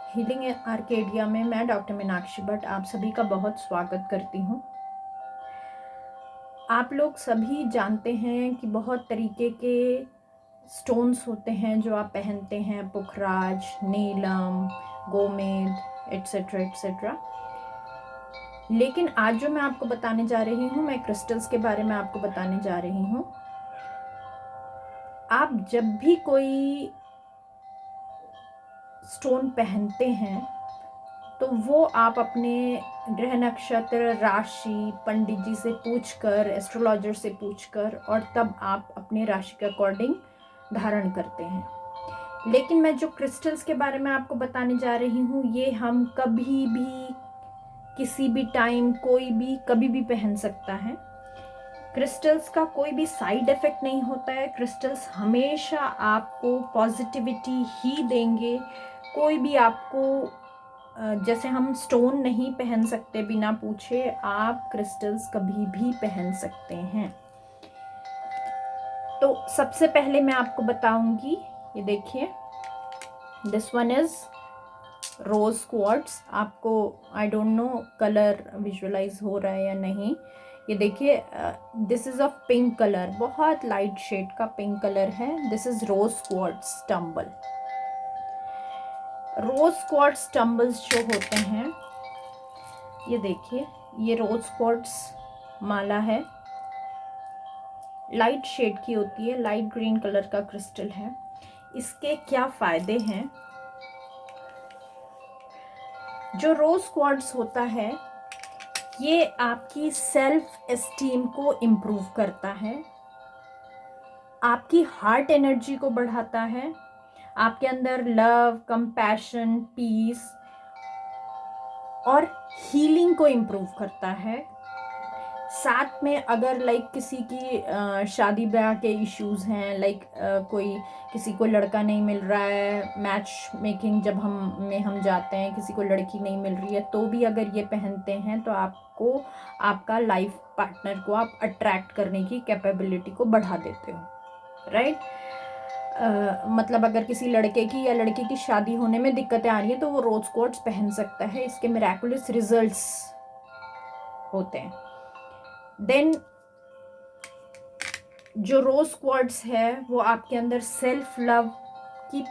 Healing Arcadia में मैं doctor Meenakshi Bhatt आप सभी का बहुत स्वागत करती हूँ। आप लोग सभी जानते हैं कि बहुत तरीके के स्टोन्स होते हैं जो आप पहनते हैं, पुखराज, नीलम, गोमेद एट्सेट्रा एट्सेट्रा। लेकिन आज जो मैं आपको बताने जा रही हूँ, मैं क्रिस्टल्स के बारे में आपको बताने जा रही हूँ। आप जब भी कोई स्टोन पहनते हैं तो वो आप अपने ग्रह नक्षत्र, राशि, पंडित जी से पूछकर, एस्ट्रोलॉजर से पूछकर और तब आप अपने राशि के अकॉर्डिंग धारण करते हैं। लेकिन मैं जो क्रिस्टल्स के बारे में आपको बताने जा रही हूँ, ये हम कभी भी, किसी भी टाइम, कोई भी कभी भी पहन सकता है। क्रिस्टल्स का कोई भी साइड इफेक्ट नहीं होता है। क्रिस्टल्स हमेशा आपको पॉजिटिविटी ही देंगे। कोई भी आपको, जैसे हम स्टोन नहीं पहन सकते बिना पूछे, आप क्रिस्टल्स कभी भी पहन सकते हैं। तो सबसे पहले मैं आपको बताऊंगी, ये देखिए, this one is rose quartz. आपको I don't know colour visualise हो रहा है या नहीं। ये देखिए, this is of pink colour, बहुत लाइट शेड का पिंक कलर है। This is rose quartz tumble. Rose quartz tumbles जो होते हैं, ये देखिए, ये रोज क्वार्ट्स माला है, लाइट शेड की होती है, लाइट ग्रीन कलर का क्रिस्टल है। इसके क्या फायदे हैं? जो रोज क्वार्ट्स होता है, ये आपकी सेल्फ एस्टीम को इम्प्रूव करता है, आपकी हार्ट एनर्जी को बढ़ाता है, आपके अंदर लव, कंपैशन, पीस और हीलिंग को इम्प्रूव करता है। साथ में अगर लाइक किसी की शादी ब्याह के इश्यूज हैं, लाइक कोई, किसी को लड़का नहीं मिल रहा है, मैच मेकिंग जब हम जाते हैं, किसी को लड़की नहीं मिल रही है, तो भी अगर ये पहनते हैं तो आपको, आपका लाइफ पार्टनर को आप अट्रैक्ट करने की कैपेबिलिटी को बढ़ा देते हो, राइट? मतलब अगर किसी लड़के की या लड़की की शादी होने में दिक्कतें आ रही हैं तो वो रोज क्वार्ट्स पहन सकता है। इसके मिरेकुलस रिजल्ट्स होते हैं। देन जो रोज क्वार्ट्स है वो आपके अंदर सेल्फ लव की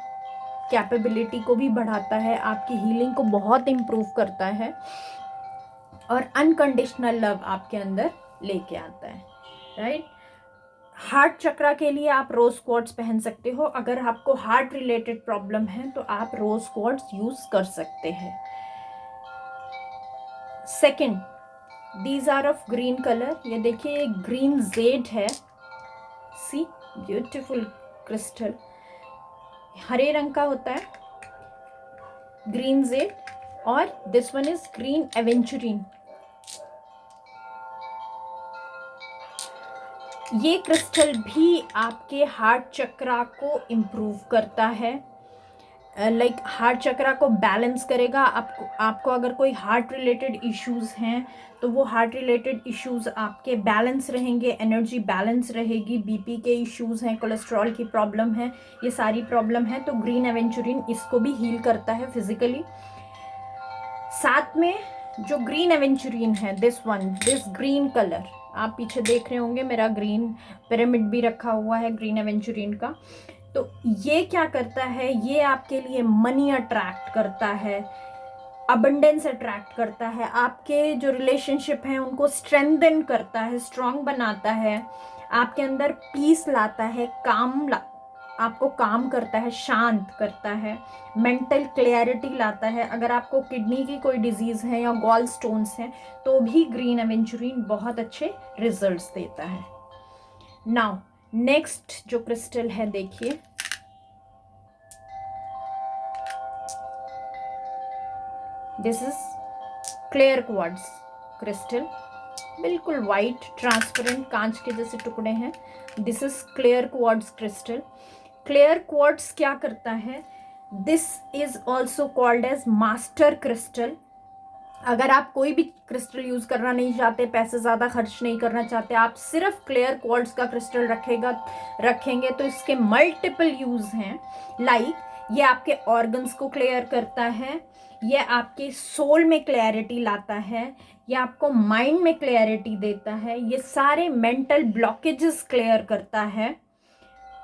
कैपेबिलिटी को भी बढ़ाता है, आपकी हीलिंग को बहुत इम्प्रूव करता है और अनकंडीशनल लव आपके अंदर लेके आता है, राइट? हार्ट चक्रा के लिए आप रोज क्वार्ट्स पहन सकते हो। अगर आपको हार्ट रिलेटेड प्रॉब्लम है तो आप रोज क्वार्ट्स यूज कर सकते हैं। Second, these are of green colour. ये देखिए, ग्रीन जेड है, सी ब्यूटीफुल क्रिस्टल, हरे रंग का होता है, ग्रीन जेड। और this one is green aventurine. ये क्रिस्टल भी आपके हार्ट चक्रा को इम्प्रूव करता है, लाइक हार्ट चक्रा को बैलेंस करेगा। आपको अगर कोई हार्ट रिलेटेड इश्यूज हैं तो वो हार्ट रिलेटेड इश्यूज आपके बैलेंस रहेंगे, एनर्जी बैलेंस रहेगी। बीपी के इश्यूज हैं, कोलेस्ट्रॉल की प्रॉब्लम है, ये सारी प्रॉब्लम है तो ग्रीन एवेंचुरिन इसको भी हील करता है फिजिकली। साथ में जो ग्रीन एवेंचुरिन है, दिस ग्रीन कलर, आप पीछे देख रहे होंगे, मेरा ग्रीन पिरामिड भी रखा हुआ है ग्रीन एवेंचुरिन का। तो ये क्या करता है? ये आपके लिए मनी अट्रैक्ट करता है, अबंडेंस अट्रैक्ट करता है, आपके जो रिलेशनशिप हैं उनको स्ट्रेंथन करता है, स्ट्रांग बनाता है, आपके अंदर पीस लाता है, आपको काम करता है, शांत करता है, मेंटल क्लैरिटी लाता है। अगर आपको किडनी की कोई डिजीज है या गॉल स्टोन्स हैं तो भी ग्रीन एवेंचुरिन बहुत अच्छे रिजल्ट्स देता है। नाउ नेक्स्ट जो क्रिस्टल है, देखिए, this is clear quartz crystal, बिल्कुल वाइट ट्रांसपेरेंट कांच के जैसे टुकड़े हैं। This is clear quartz crystal. Clear quartz क्या करता है? This is also called as master crystal. अगर आप कोई भी क्रिस्टल यूज करना नहीं चाहते, पैसे ज्यादा खर्च नहीं करना चाहते, आप सिर्फ क्लियर क्वार्ट्ज का क्रिस्टल रखेंगे तो इसके मल्टीपल यूज हैं। लाइक ये आपके ऑर्गन्स को क्लियर करता है, ये आपके सोल में क्लैरिटी लाता है, ये आपको माइंड में क्लैरिटी देता है, ये सारे मेंटल ब्लॉकेजेस क्लियर करता है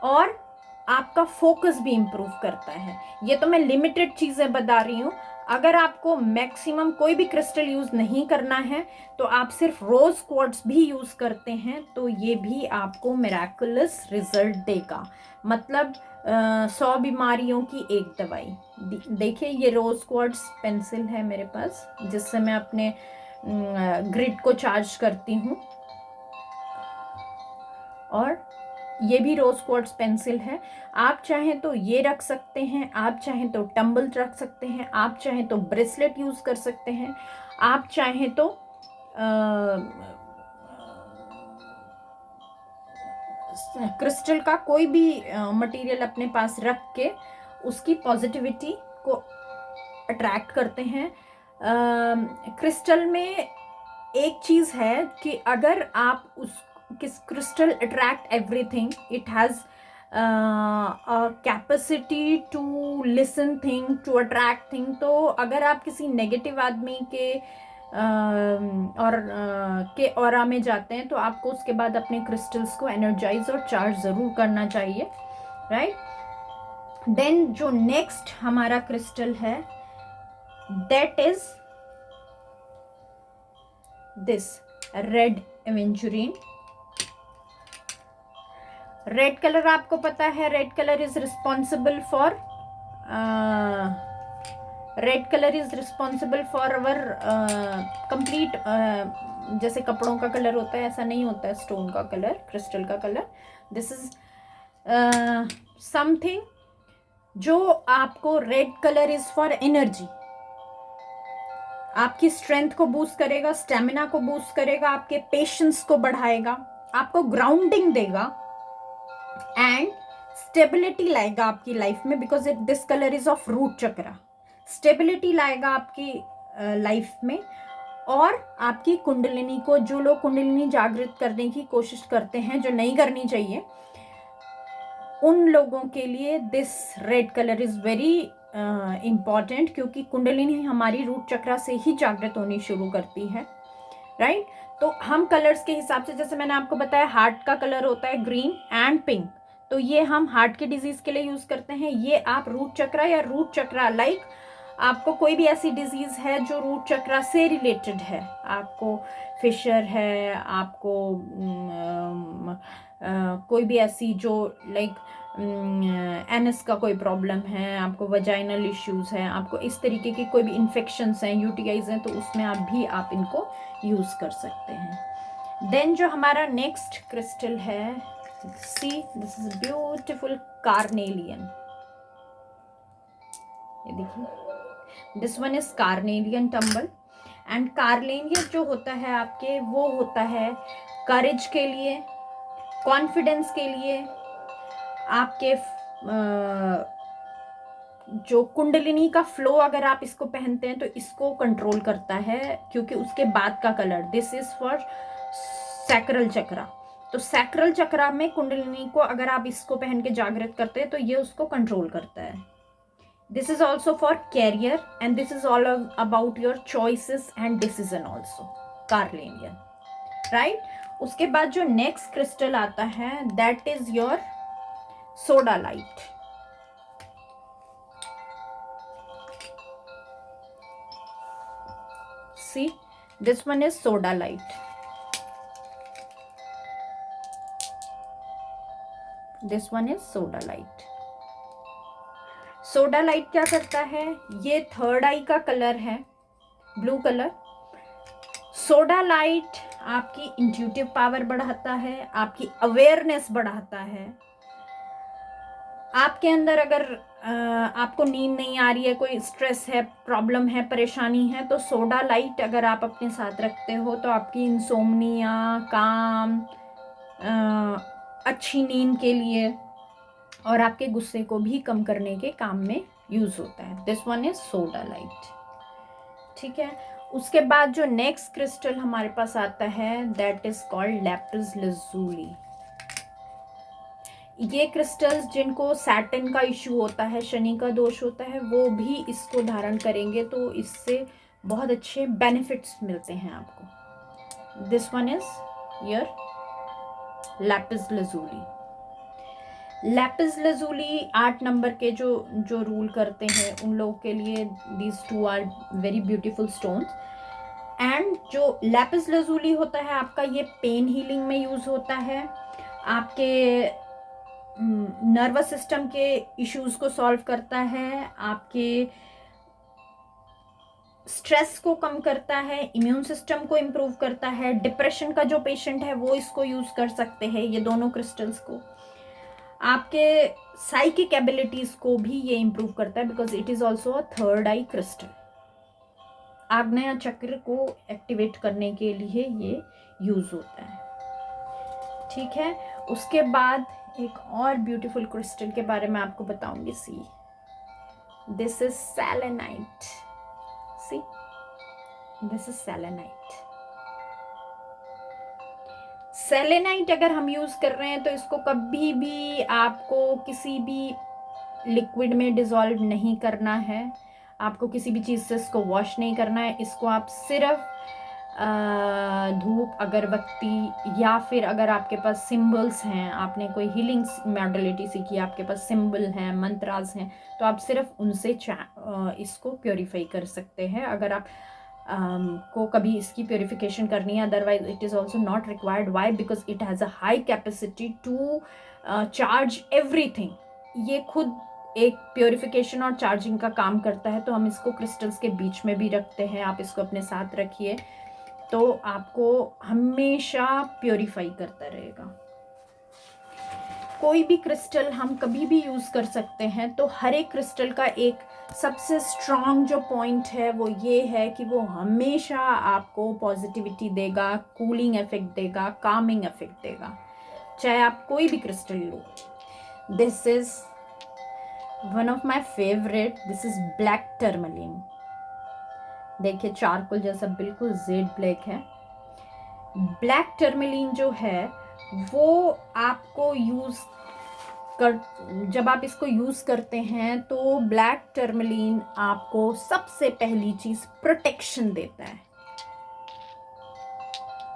और आपका फोकस भी इम्प्रूव करता है। ये तो मैं लिमिटेड चीज़ें बता रही हूँ। अगर आपको मैक्सिमम कोई भी क्रिस्टल यूज़ नहीं करना है तो आप सिर्फ रोज क्वार्ट्ज भी यूज़ करते हैं तो ये भी आपको मिराकुलस रिजल्ट देगा। मतलब 100 बीमारियों की एक दवाई। देखिए ये रोज क्वार्ट्ज पेंसिल है मेरे पास, जिससे मैं अपने ग्रिड को चार्ज करती हूँ, और ये भी रोज क्वार्ट्ज पेंसिल है। आप चाहें तो ये रख सकते हैं, आप चाहें तो टंबल रख सकते हैं, आप चाहें तो ब्रेसलेट यूज कर सकते हैं, आप चाहें तो क्रिस्टल का कोई भी मटेरियल अपने पास रख के उसकी पॉजिटिविटी को अट्रैक्ट करते हैं। क्रिस्टल में एक चीज़ है कि अगर आप उस किस crystal attract everything, it has capacity to listen thing, to attract thing. तो अगर आप किसी नेगेटिव आदमी के के ऑरा में जाते हैं तो आपको उसके बाद अपने क्रिस्टल्स को एनर्जाइज और चार्ज ज़रूर करना चाहिए, राइट। देन जो नेक्स्ट हमारा क्रिस्टल है that is this red aventurine. Red colour आपको पता है, red colour is responsible for our complete, जैसे कपड़ों का कलर होता है ऐसा नहीं होता है स्टोन का कलर, क्रिस्टल का कलर। दिस इज समथिंग जो आपको, red colour is for energy, आपकी स्ट्रेंथ को बूस्ट करेगा, स्टेमिना को बूस्ट करेगा, आपके पेशेंस को बढ़ाएगा, आपको ग्राउंडिंग देगा एंड स्टेबिलिटी लाएगा आपकी लाइफ में, because this colour is of root chakra. Stability लाएगा आपकी लाइफ में, और आपकी कुंडलिनी को, जो लोग कुंडलिनी जागृत करने की कोशिश करते हैं जो नहीं करनी चाहिए, उन लोगों के लिए this red colour is very important, क्योंकि कुंडलिनी हमारी रूट चक्रा से ही जागृत होनी शुरू करती है, राइट। तो हम कलर्स के हिसाब से, जैसे मैंने आपको बताया हार्ट का कलर होता है ग्रीन एंड पिंक, तो ये हम हार्ट के डिजीज के लिए यूज करते हैं। ये आप रूट चक्रा या रूट चक्रा लाइक आपको कोई भी ऐसी डिजीज है जो रूट चक्रा से रिलेटेड है, आपको फिशर है, आपको कोई भी ऐसी जो लाइक एनएस का कोई प्रॉब्लम है, आपको वजाइनल इश्यूज हैं, आपको इस तरीके की कोई भी इन्फेक्शंस हैं, यूटीआईज हैं, तो उसमें आप इनको यूज़ कर सकते हैं। देन जो हमारा नेक्स्ट क्रिस्टल है, सी दिस इज ब्यूटिफुल कार्नेलियन। ये देखिए, this one is carnelian tumble. And carnelian जो होता है आपके, वो होता है करेज के लिए, कॉन्फिडेंस के लिए, आपके जो कुंडलिनी का फ्लो, अगर आप इसको पहनते हैं तो इसको कंट्रोल करता है, क्योंकि उसके बाद का colour, this is for sacral chakra. तो सैक्रल चक्रा में कुंडलिनी को अगर आप इसको पहन के जागृत करते हैं तो ये उसको कंट्रोल करता है। This is also for career and this is all about your choices and decision also, carnelian, right. उसके बाद जो नेक्स्ट क्रिस्टल आता है that is your sodalite. See, this one is sodalite. This one is sodalite. Sodalite क्या करता है, ये third eye का कलर है, ब्लू कलर। सोडालाइट आपकी इंट्यूटिव पावर बढ़ाता है, आपकी अवेयरनेस बढ़ाता है। आपके अंदर अगर आपको नींद नहीं आ रही है, कोई स्ट्रेस है, प्रॉब्लम है, परेशानी है, तो सोडालाइट अगर आप अपने साथ रखते हो तो आपकी इंसोम्निया, काम, अच्छी नींद के लिए और आपके गुस्से को भी कम करने के काम में यूज़ होता है। दिस वन इज सोडालाइट, ठीक है। उसके बाद जो नेक्स्ट क्रिस्टल हमारे पास आता है that is called lapis lazuli. ये क्रिस्टल्स जिनको सैटर्न का इशू होता है, शनि का दोष होता है, वो भी इसको धारण करेंगे तो इससे बहुत अच्छे बेनिफिट्स मिलते हैं आपको। This one is your Lapis lazuli. Lapis lazuli 8 number के जो जो रूल करते हैं उन लोगों के लिए these two are very beautiful stones. And जो लैपिस लजूली होता है आपका, ये पेन हीलिंग में यूज होता है, आपके नर्वस सिस्टम के इश्यूज को सॉल्व करता है, आपके स्ट्रेस को कम करता है, इम्यून सिस्टम को इम्प्रूव करता है। डिप्रेशन का जो पेशेंट है वो इसको यूज कर सकते हैं, ये दोनों क्रिस्टल्स को। आपके साइकिक एबिलिटीज को भी ये इम्प्रूव करता है because it is also a third I crystal. आग्नेय चक्र को एक्टिवेट करने के लिए ये यूज होता है। ठीक है, उसके बाद एक और ब्यूटीफुल क्रिस्टल के बारे में आपको बताऊंगी। See, this is selenite. See, this is selenite. Selenite अगर हम यूज कर रहे हैं तो इसको कभी भी आपको किसी भी लिक्विड में डिसॉल्व नहीं करना है, आपको किसी भी चीज़ से इसको वॉश नहीं करना है। इसको आप सिर्फ धूप, अगरबत्ती, या फिर अगर आपके पास सिंबल्स हैं, आपने कोई हीलिंग मॉडलिटी सीखी, आपके पास सिंबल हैं, मंत्रास हैं, तो आप सिर्फ उनसे इसको प्योरीफाई कर सकते हैं अगर आप को कभी इसकी प्योरीफिकेशन करनी है। Otherwise it is also not required. Why? Because it has a high capacity to charge everything. ये खुद एक प्योरीफिकेशन और चार्जिंग का काम करता है। तो हम इसको क्रिस्टल्स के बीच में भी रखते हैं, आप इसको अपने साथ रखिए तो आपको हमेशा प्योरीफाई करता रहेगा। कोई भी क्रिस्टल हम कभी भी यूज कर सकते हैं। तो हर एक क्रिस्टल का एक सबसे स्ट्रांग जो पॉइंट है वो ये है कि वो हमेशा आपको पॉजिटिविटी देगा, कूलिंग इफेक्ट देगा, कामिंग इफेक्ट देगा, चाहे आप कोई भी crystal low. This is one of my favourite. This is black tourmaline. देखिए चारकोल जैसा बिल्कुल जेड ब्लैक है। ब्लैक टर्मलिन जो है वो आपको जब आप इसको यूज करते हैं तो ब्लैक टर्मलिन आपको सबसे पहली चीज प्रोटेक्शन देता है।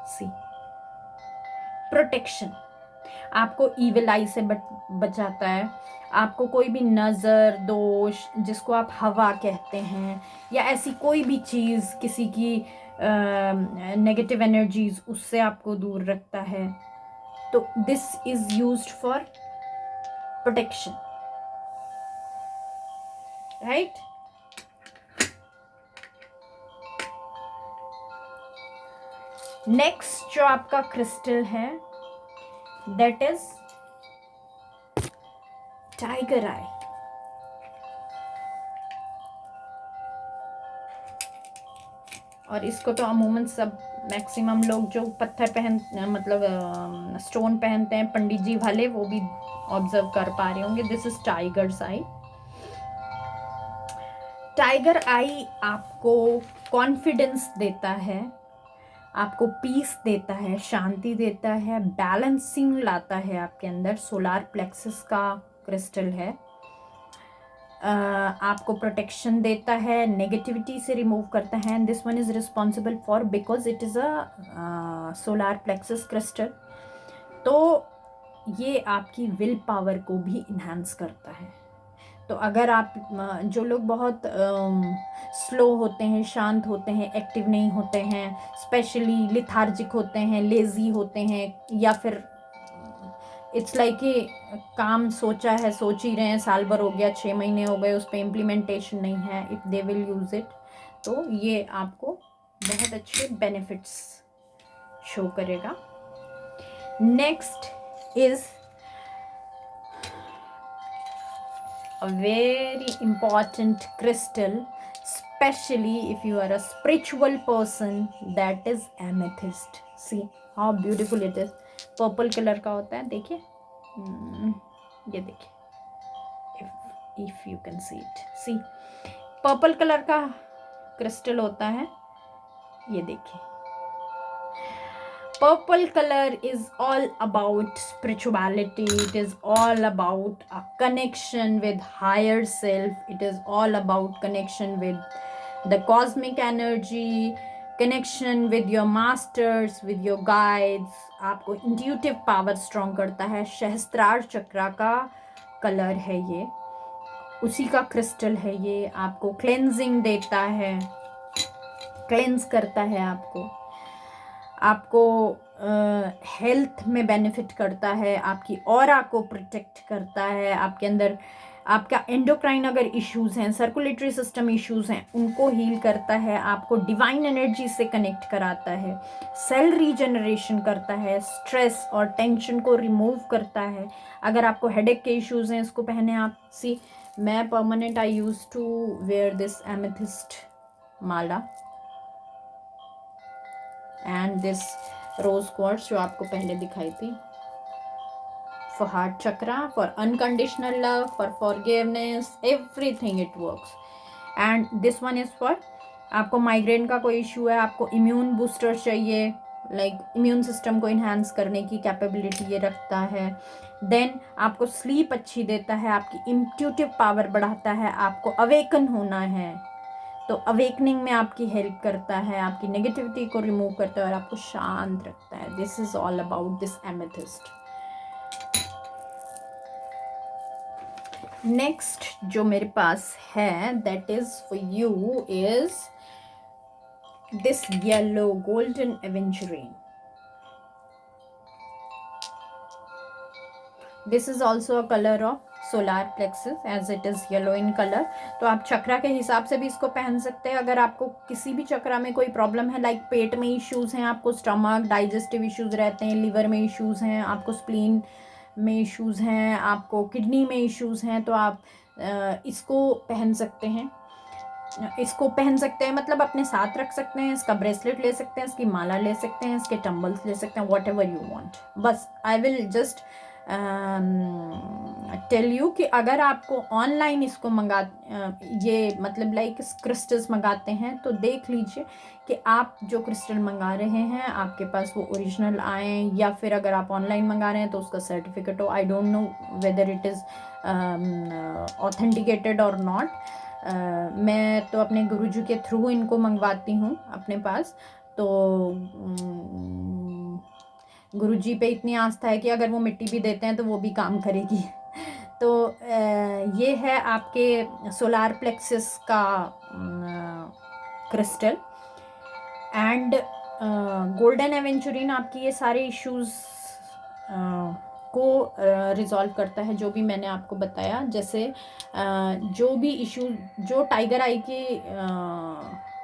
सी, प्रोटेक्शन आपको ईविल आई से बचाता है। आपको कोई भी नज़र दोष, जिसको आप हवा कहते हैं, या ऐसी कोई भी चीज़, किसी की नेगेटिव एनर्जीज, उससे आपको दूर रखता है। तो this is used for protection, right. Next जो आपका क्रिस्टल है दैट इज टाइगर आई। और इसको तो अमूमन सब मैक्सिमम लोग जो पत्थर मतलब स्टोन पहनते हैं पंडित जी वाले, वो भी ऑब्जर्व कर पा रहे होंगे। This is tiger's eye. Tiger eye आपको कॉन्फिडेंस देता है, आपको पीस देता है, शांति देता है, बैलेंसिंग लाता है आपके अंदर। सोलार प्लेक्सस का क्रिस्टल है। आपको प्रोटेक्शन देता है, नेगेटिविटी से रिमूव करता है। And this one is responsible for, because it is a solar plexus crystal, तो ये आपकी विल पावर को भी इन्हांस करता है। तो अगर आप जो लोग बहुत स्लो होते हैं, शांत होते हैं, एक्टिव नहीं होते हैं, स्पेशली लिथार्जिक होते हैं, लेजी होते हैं, या फिर इट्स लाइक कि काम सोचा है, सोच ही रहे हैं, साल भर हो गया, 6 महीने हो गए, उस पर इम्प्लीमेंटेशन नहीं है, if they will use it, तो ये आपको बहुत अच्छे बेनिफिट्स शो करेगा। Next is a very important crystal, especially if you are a spiritual person, that is amethyst. See how beautiful it is. Purple colour का होता है, देखिए, ये देखिए, if you can see it. See, purple colour का crystal होता है, ये देखिए। Purple color is all about spirituality. It is all about a connection with higher self. It is all about connection with the cosmic energy, connection with your masters, with your guides. आपको intuitive power strong करता है. सहस्त्रार चक्रा का colour है ये, उसी का crystal है ये. आपको क्लेंजिंग देता है, क्लेंज करता है आपको हेल्थ में बेनिफिट करता है, आपकी ऑरा को प्रोटेक्ट करता है, आपके अंदर आपका एंडोक्राइन अगर इश्यूज हैं, सर्कुलेटरी सिस्टम इश्यूज हैं, उनको हील करता है, आपको डिवाइन एनर्जी से कनेक्ट कराता है, सेल रीजनरेशन करता है, स्ट्रेस और टेंशन को रिमूव करता है. अगर आपको हेडेक के इश्यूज हैं, इसको पहने आप. सी, मैं permanent I use to wear this amethyst mala and this rose quartz जो आपको पहले दिखाई थी, for heart chakra, for unconditional love, for forgiveness, everything it works. And this one is for आपको माइग्रेन का कोई इशू है, आपको इम्यून बूस्टर चाहिए, लाइक इम्यून सिस्टम को इन्हांस करने की कैपेबिलिटी ये रखता है. देन आपको स्लीप अच्छी देता है, आपकी इंट्यूटिव पावर बढ़ाता है, आपको अवेकन होना है तो अवेकनिंग में आपकी हेल्प करता है, आपकी नेगेटिविटी को रिमूव करता है और आपको शांत रखता है. This is all about this amethyst. Next जो मेरे पास है that is for you is this yellow golden aventurine. This is also a colour of solar plexus as it is yellow in colour. तो आप चक्रा के हिसाब से भी इसको पहन सकते हैं. अगर आपको किसी भी चक्रा में कोई प्रॉब्लम है, लाइक पेट में इश्यूज़ हैं, आपको स्टमक डाइजेस्टिव इश्यूज़ रहते हैं, लिवर में इश्यूज़ हैं, आपको स्प्लीन में इश्यूज़ हैं, आपको किडनी में इश्यूज़ हैं, तो आप इसको पहन सकते हैं. इसको पहन सकते हैं मतलब अपने साथ रख सकते हैं. इसका ब्रेसलेट ले सकते हैं, इसकी माला ले सकते हैं, इसके टम्बल्स ले सकते हैं, वॉट एवर यू वॉन्ट. बस I will just tell you कि अगर आपको ऑनलाइन इसको मंगा ये मतलब लाइक क्रिस्टल्स मंगाते हैं तो देख लीजिए कि आप जो क्रिस्टल मंगा रहे हैं आपके पास वो ओरिजिनल आए, या फिर अगर आप ऑनलाइन मंगा रहे हैं तो उसका सर्टिफिकेट हो. आई don't know whether it is authenticated और नॉट. मैं तो अपने गुरुजी के थ्रू इनको मंगवाती हूँ अपने पास. तो गुरुजी पे इतनी आस्था है कि अगर वो मिट्टी भी देते हैं तो वो भी काम करेगी. तो ये है आपके सोलार प्लेक्सिस का क्रिस्टल. एंड गोल्डन एवेंचुरीन आपकी ये सारे इश्यूज़ को रिजॉल्व करता है, जो भी मैंने आपको बताया. जैसे जो भी इशू जो टाइगर आई के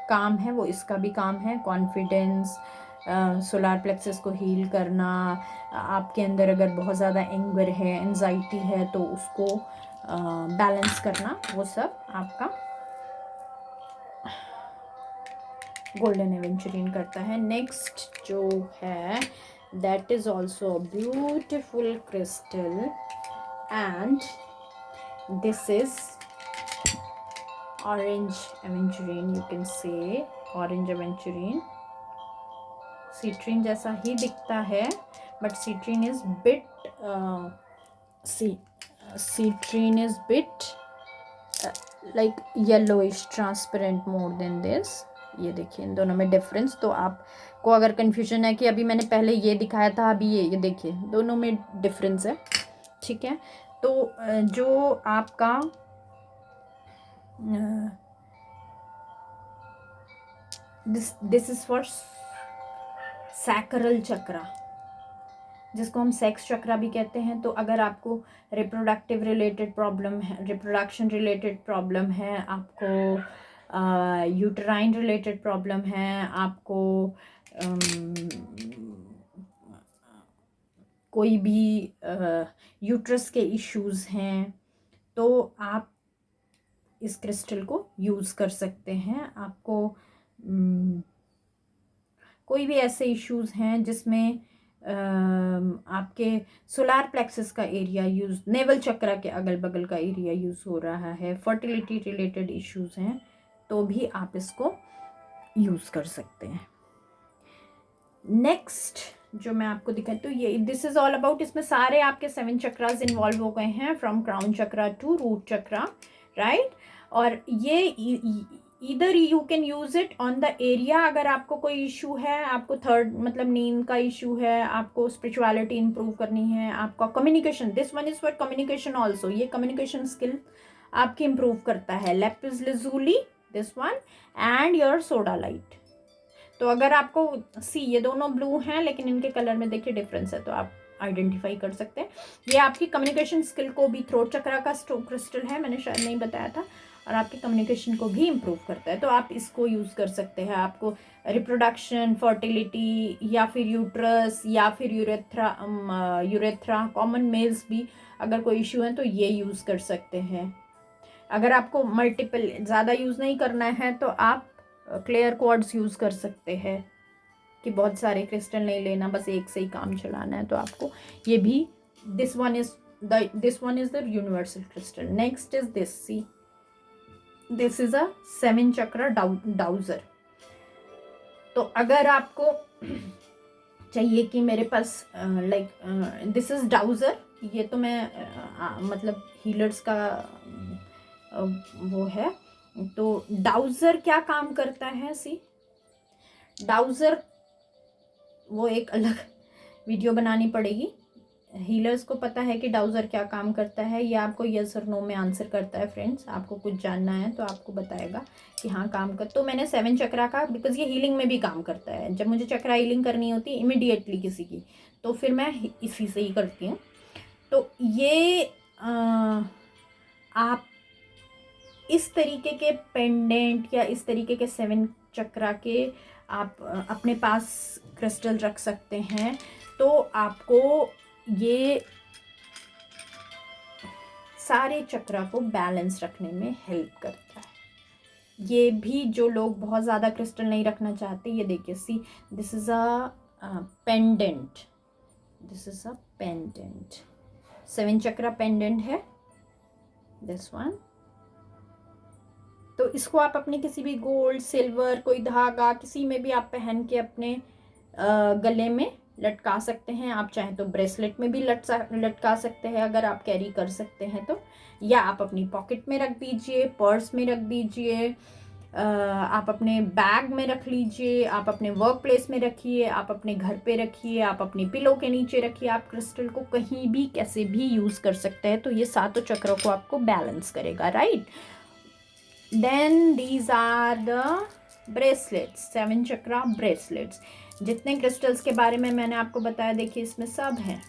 काम है वो इसका भी काम है. कॉन्फिडेंस, सोलार प्लेक्सस को हील करना, आपके अंदर अगर बहुत ज़्यादा एंगर है, एंजाइटी है तो उसको बैलेंस करना, वो सब आपका गोल्डन एवेंचुरीन करता है. नेक्स्ट जो है that is also a beautiful crystal and this is orange aventurine. You can say orange aventurine. citrine जैसा ही दिखता है but citrine is bit citrine is bit like yellowish transparent more than this. ये देखिए इन दोनों में difference. तो आपको अगर कन्फ्यूजन है कि अभी मैंने पहले ये दिखाया था अभी ये देखिए दोनों में डिफरेंस है. ठीक है. तो जो आपका दिस इज फॉर सैक्रल चक्रा, जिसको हम सेक्स चक्रा भी कहते हैं. तो अगर आपको रिप्रोडक्टिव रिलेटेड प्रॉब्लम है, रिप्रोडक्शन रिलेटेड प्रॉब्लम है, आपको यूटराइन रिलेटेड प्रॉब्लम है, आपको कोई भी यूट्रस के इश्यूज़ हैं, तो आप इस क्रिस्टल को यूज़ कर सकते हैं. आपको कोई भी ऐसे इश्यूज़ हैं जिसमें आपके सोलार प्लेक्सस का एरिया यूज़, नेवल चक्रा के अगल बगल का एरिया यूज़ हो रहा है, फर्टिलिटी रिलेटेड इश्यूज़ हैं, तो भी आप इसको यूज़ कर सकते हैं. नेक्स्ट जो मैं आपको दिखाई, तो ये दिस इज ऑल अबाउट, इसमें सारे आपके 7 चक्रास इन्वॉल्व हो गए हैं, from crown chakra to root chakra, right. और ये इधर you can use it on the area, अगर आपको कोई इशू है, आपको थर्ड मतलब नींद का इशू है, आपको स्पिरिचुअलिटी इंप्रूव करनी है, आपका communication, this one is for communication also, ये कम्युनिकेशन स्किल आपकी इंप्रूव करता है। Lapis lazuli this one and your soda light. तो अगर आपको ये दोनों ब्लू हैं लेकिन इनके कलर में देखिए डिफरेंस है, तो आप आइडेंटिफाई कर सकते हैं। ये आपकी कम्युनिकेशन स्किल को भी, थ्रोट चक्रा का क्रिस्टल है, मैंने शायद नहीं बताया था, और आपकी कम्युनिकेशन को भी इम्प्रूव करता है, तो आप इसको यूज़ कर सकते हैं। आपको रिप्रोडक्शन, फर्टिलिटी, या फिर यूट्रस, या फिर यूरेथ्रा कॉमन मेल्स भी अगर कोई इशू है तो ये यूज़ कर सकते हैं। अगर आपको मल्टीपल ज़्यादा यूज़ नहीं करना है तो आप क्लियर क्वार्ट्ज यूज़ कर सकते हैं, कि बहुत सारे क्रिस्टल नहीं लेना, बस एक से ही काम चलाना है, तो आपको ये भी, this one is the universal crystal. Next is this, C this is a 7 चक्र डाउजर। तो अगर आपको चाहिए कि मेरे पास लाइक दिस इज डाउजर, ये तो मैं मतलब हीलर्स का वो है। तो डाउजर क्या काम करता है, सी डाउजर, वो एक अलग वीडियो बनानी पड़ेगी। हीलर्स को पता है कि डाउजर क्या काम करता है, ये आपको यस और नो में आंसर करता है। फ्रेंड्स, आपको कुछ जानना है तो आपको बताएगा कि हाँ काम कर। तो मैंने 7 चक्रा का, बिकॉज ये हीलिंग में भी काम करता है, जब मुझे चक्रा हीलिंग करनी होती है इमिडिएटली किसी की, तो फिर मैं इसी से ही करती हूँ। तो ये आप इस तरीके के पेंडेंट या इस तरीके के 7 चक्रा के आप अपने पास क्रिस्टल रख सकते हैं, तो आपको ये सारे चक्रा को बैलेंस रखने में हेल्प करता है। ये भी जो लोग बहुत ज़्यादा क्रिस्टल नहीं रखना चाहते, ये देखिए, see this is a pendant, this is a pendant, 7 chakra pendant है दिस वन। तो इसको आप अपने किसी भी गोल्ड, सिल्वर, कोई धागा, किसी में भी आप पहन के अपने गले में लटका सकते हैं। आप चाहें तो ब्रेसलेट में भी लटका सकते हैं, अगर आप कैरी कर सकते हैं तो, या आप अपनी पॉकेट में रख दीजिए, पर्स में रख दीजिए, आप अपने बैग में रख लीजिए, आप अपने वर्क प्लेस में रखिए, आप अपने घर पे रखिए, आप अपनी पिलो के नीचे रखिए। आप क्रिस्टल को कहीं भी कैसे भी यूज़ कर सकते हैं, तो ये सातों चक्रों को आपको बैलेंस करेगा, राइट। Then these are the bracelets, 7 chakra bracelets. जितने क्रिस्टल्स के बारे में मैंने आपको बताया, देखिए इसमें सब हैं,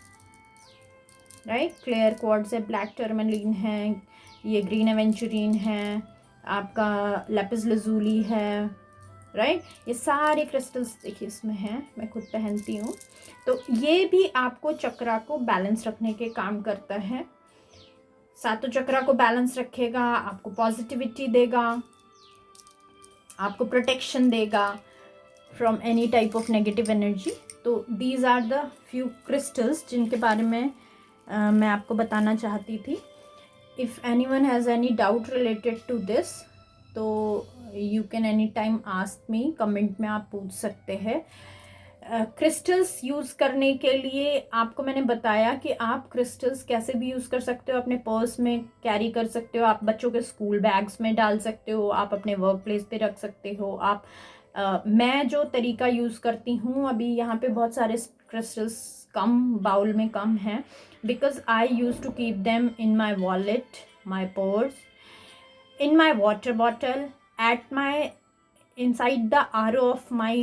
राइट। क्लियर क्वार्ट्ज है, ब्लैक टर्मलिन है, ये ग्रीन एवेंचुरीन है, आपका लेपिस लजुली है, राइट। ये सारे क्रिस्टल्स देखिए इसमें हैं, मैं खुद पहनती हूँ। तो ये भी आपको चक्रा को बैलेंस रखने के काम करता है। सातों चक्रा को बैलेंस रखेगा, आपको पॉजिटिविटी देगा, आपको प्रोटेक्शन देगा from any type of negative energy. तो these are the few crystals जिनके बारे में मैं आपको बताना चाहती थी। If any one has any doubt related to this, तो you can any time ask me, comment में आप पूछ सकते हैं। क्रिस्टल्स यूज़ करने के लिए आपको मैंने बताया कि आप क्रिस्टल्स कैसे भी यूज़ कर सकते हो, अपने पर्स में कैरी कर सकते हो, आप बच्चों के स्कूल बैग्स में डाल सकते हो, आप अपने वर्क प्लेस पे रख सकते हो। आप मैं जो तरीका यूज़ करती हूँ, अभी यहाँ पे बहुत सारे क्रिस्टल्स कम बाउल में कम हैं, because I use to keep them in my wallet, my purse, in my water bottle, at my inside the RO of my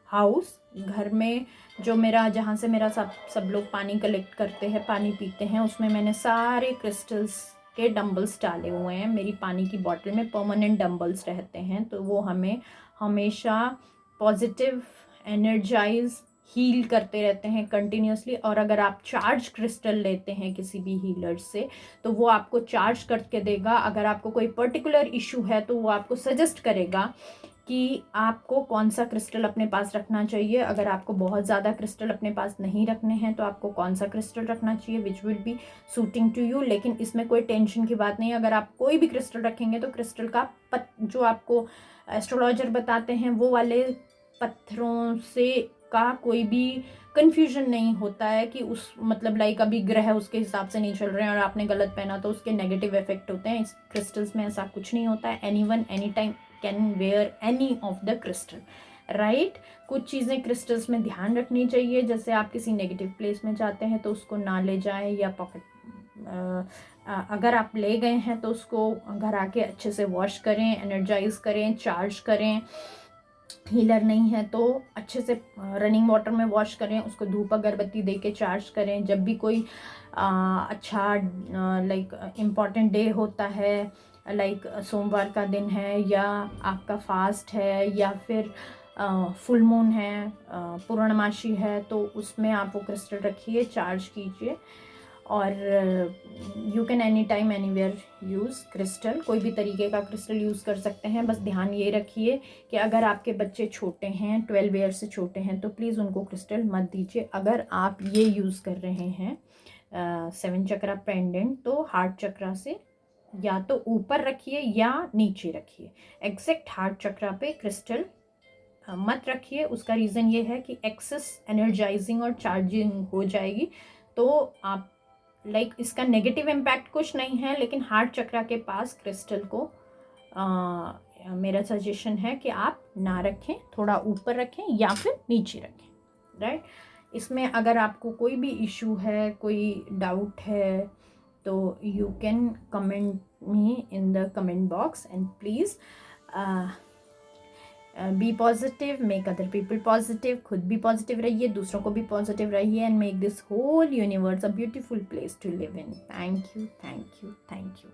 house, घर में जो मेरा, जहाँ से मेरा सब लोग पानी कलेक्ट करते हैं, पानी पीते हैं, उसमें मैंने सारे क्रिस्टल्स के डंबल्स डाले हुए हैं। मेरी पानी की बॉटल में परमानेंट डंबल्स रहते हैं, तो वो हमें हमेशा पॉजिटिव, एनर्जाइज, हील करते रहते हैं कंटिन्यूसली। और अगर आप चार्ज क्रिस्टल लेते हैं किसी भी हीलर से, तो वो आपको चार्ज करके देगा। अगर आपको कोई पर्टिकुलर इशू है तो वो आपको सजेस्ट करेगा कि आपको कौन सा क्रिस्टल अपने पास रखना चाहिए। अगर आपको बहुत ज़्यादा क्रिस्टल अपने पास नहीं रखने हैं तो आपको कौन सा क्रिस्टल रखना चाहिए, which will be suiting to you. लेकिन इसमें कोई टेंशन की बात नहीं है, अगर आप कोई भी क्रिस्टल रखेंगे तो क्रिस्टल का जो आपको एस्ट्रोलॉजर बताते हैं वो वाले पत्थरों से आपका कोई भी कन्फ्यूजन नहीं होता है कि उस मतलब लाइक अभी ग्रह उसके हिसाब से नहीं चल रहे हैं और आपने गलत पहना तो उसके नेगेटिव इफेक्ट होते हैं। इस क्रिस्टल्स में ऐसा कुछ नहीं होता है। Anyone any time can wear any of the crystal, right. कुछ चीज़ें क्रिस्टल्स में ध्यान रखनी चाहिए, जैसे आप किसी नेगेटिव प्लेस में जाते हैं तो उसको ना ले जाएं, या पॉकेट अगर आप ले गए हैं तो उसको घर आके अच्छे से वॉश करें, एनर्जाइज करें, चार्ज करें। हीलर नहीं है तो अच्छे से रनिंग वाटर में वॉश करें, उसको धूप अगरबत्ती दे के चार्ज करें। जब भी कोई अच्छा लाइक इम्पॉर्टेंट डे होता है, लाइक सोमवार का दिन है या आपका फास्ट है या फिर फुल मून है, पूर्णमासी है, तो उसमें आप वो क्रिस्टल रखिए, चार्ज कीजिए। और you can any time anywhere use crystal, कोई भी तरीके का क्रिस्टल यूज़ कर सकते हैं। बस ध्यान ये रखिए कि अगर आपके बच्चे छोटे हैं, 12 ईयर से छोटे हैं, तो प्लीज़ उनको क्रिस्टल मत दीजिए। अगर आप ये यूज़ कर रहे हैं 7 चक्रा पेंडेंट, तो हार्ट चक्रा से या तो ऊपर रखिए या नीचे रखिए। एग्जैक्ट हार्ट चक्रा पे क्रिस्टल मत रखिए। उसका रीज़न ये है कि एक्सेस एनर्जाइजिंग और चार्जिंग हो जाएगी, तो आप लाइक इसका नेगेटिव इम्पैक्ट कुछ नहीं है, लेकिन हार्ट चक्रा के पास क्रिस्टल को मेरा सजेशन है कि आप ना रखें, थोड़ा ऊपर रखें या फिर नीचे रखें, राइट। इसमें अगर आपको कोई भी इशू है, कोई डाउट है, तो you can comment me in the comment box and please be positive, make other people positive, खुद भी पॉजिटिव रहिए, दूसरों को भी पॉजिटिव रहिए, and make this whole universe a beautiful place to live in. Thank you, thank you, thank you.